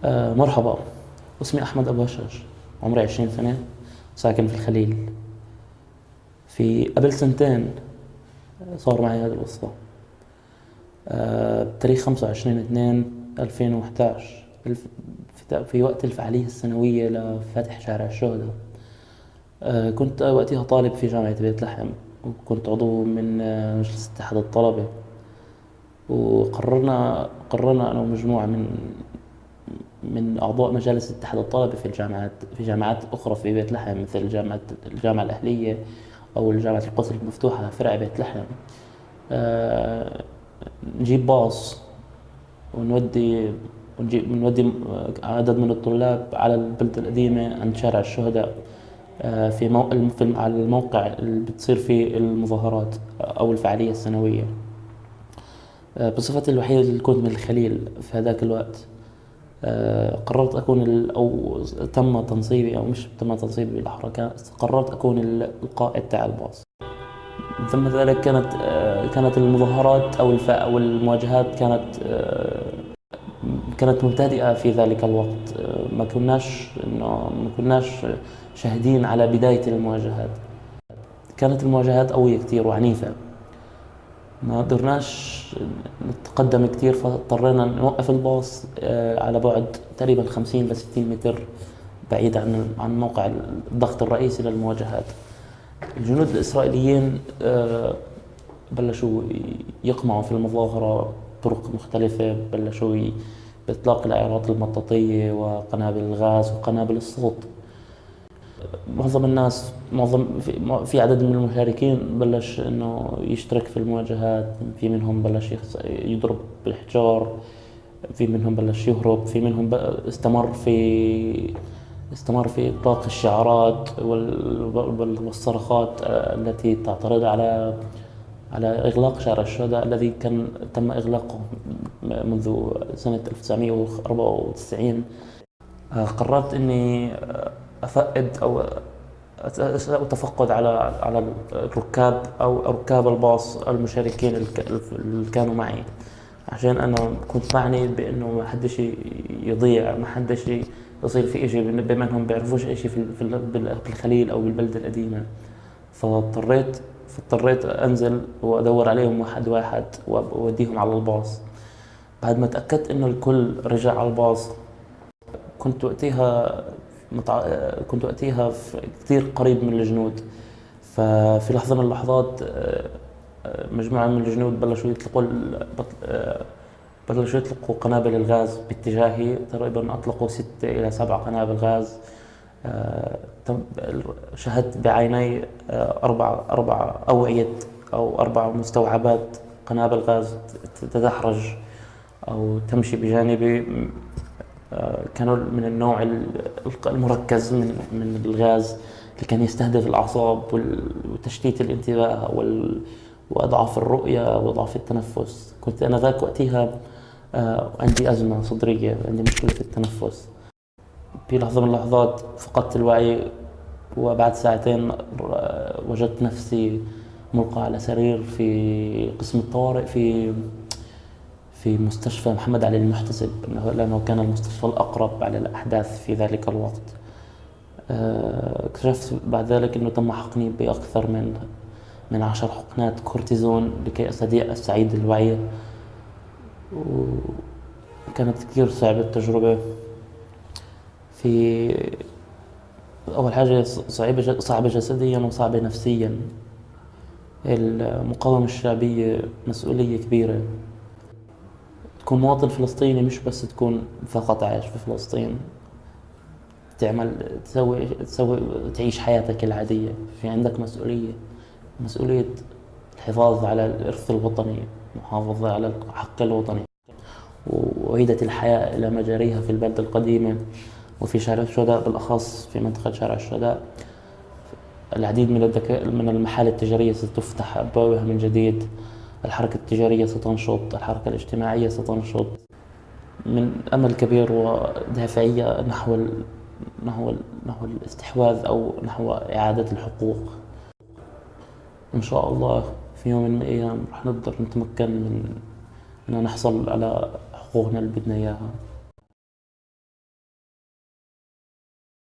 مرحبا. اسمي أحمد أبو هشاش. عمري 20 سنة. ساكن في الخليل. في قبل سنتين صار معي هذه القصة. بتاريخ 25/2/2011 في وقت الفعالية السنوية لفاتح شارع الشهداء. كنت وقتها طالب في جامعة بيت لحم، وكنت عضو من مجلس اتحاد الطلبة. قررنا أنا ومجموعة من أعضاء مجالس اتحاد الطلبة في جامعات أخرى في بيت لحم، مثل الجامعة الأهلية أو الجامعة القدس المفتوحة فرع بيت لحم. آه، نجيب باص ونودي نودي عدد من الطلاب على البلدة القديمة عند شارع الشهداء، على الموقع اللي بتصير فيه المظاهرات أو الفعالية السنوية. بصفتي الوحيد اللي كنت من الخليل في هذاك الوقت، قررت أكون أو تم تنصيبي، أو مش تم تنصيبي بالأحرى، قررت أكون القائد تاع الباص. ثم ذلك كانت المظاهرات أو المواجهات كانت مبتدئة في ذلك الوقت. ما كناش شاهدين على بداية المواجهات. كانت المواجهات قوية كتير وعنيفة، ما قدرناش نتقدم كتير، فاضطرينا نوقف الباص على بعد تقريبا 50 ل 60 متر بعيد عن موقع الضغط الرئيسي للمواجهات. الجنود الإسرائيليين بلشوا يقمعوا في المظاهرة بطرق مختلفة. بلشوا بإطلاق العيارات المطاطية وقنابل الغاز وقنابل الصوت. معظم الناس معظم في عدد من المشاركين بلش انه يشترك في المواجهات. في منهم بلش يضرب بالحجار، في منهم بلش يهرب، في منهم استمر في إطلاق الشعارات والصرخات التي تعترض على إغلاق شارع الشهداء الذي تم إغلاقه منذ سنة 1994. قررت إني أفقد أو أتفقد على الركاب أو ركاب الباص المشاركين اللي كانوا معي، عشان أنا كنت معني بإنه ما حدش يضيع، ما حدش يصير في إشي، بما إنهم بيعرفوش إشي في الخليل أو بالبلدة القديمة. فاضطريت أنزل وأدور عليهم واحد واحد وأوديهم على الباص. بعد ما تأكدت إنه الكل رجع على الباص، كنت وقتها كثير قريب من الجنود. ففي لحظة من اللحظات مجموعة من الجنود بلشوا يطلقوا قنابل الغاز باتجاهي. تقريبا أطلقوا 6 إلى 7 قنابل غاز. شاهدت بعيني أربع أوعية أو 4 مستوعبات قنابل غاز تتدحرج أو تمشي بجانبي. كانوا من النوع المركز من الغاز اللي كان يستهدف الأعصاب وتشتيت الانتباه وأضعاف الرؤية وأضعاف التنفس. كنت أنا ذاك وقتها عندي أزمة صدرية، عندي مشكلة في التنفس. في لحظة من اللحظات فقدت الوعي، وبعد ساعتين وجدت نفسي ملقى على سرير في قسم الطوارئ في مستشفى محمد علي المحتسب، لأنه كان المستشفى الأقرب على الأحداث في ذلك الوقت. اكتشفت بعد ذلك أنه تم حقني بأكثر من 10 حقنات كورتيزون لكي أستعيد الوعي. وكانت كثير صعبة التجربة. في أول حاجة صعبة جسديا وصعبة نفسيا. المقاومة الشعبية مسؤولية كبيرة. تكون مواطن فلسطيني مش بس تكون فقط عايش في فلسطين، تسوي تعيش حياتك العادية. في عندك مسؤولية الحفاظ على الإرث الوطني، المحافظة على الحق الوطني، وإعادة الحياة إلى مجاريها في البلدة القديمة وفي شارع الشهداء، بالأخص في منطقة شارع الشهداء. العديد من المحال التجارية ستفتح أبوابها من جديد. الحركة التجارية ستنشط، الحركة الاجتماعية ستنشط، من أمل كبير ودافعية نحو الاستحواذ أو نحو إعادة الحقوق. إن شاء الله في يوم من الأيام رح نقدر نتمكن من أن نحصل على حقوقنا اللي بدنا إياها.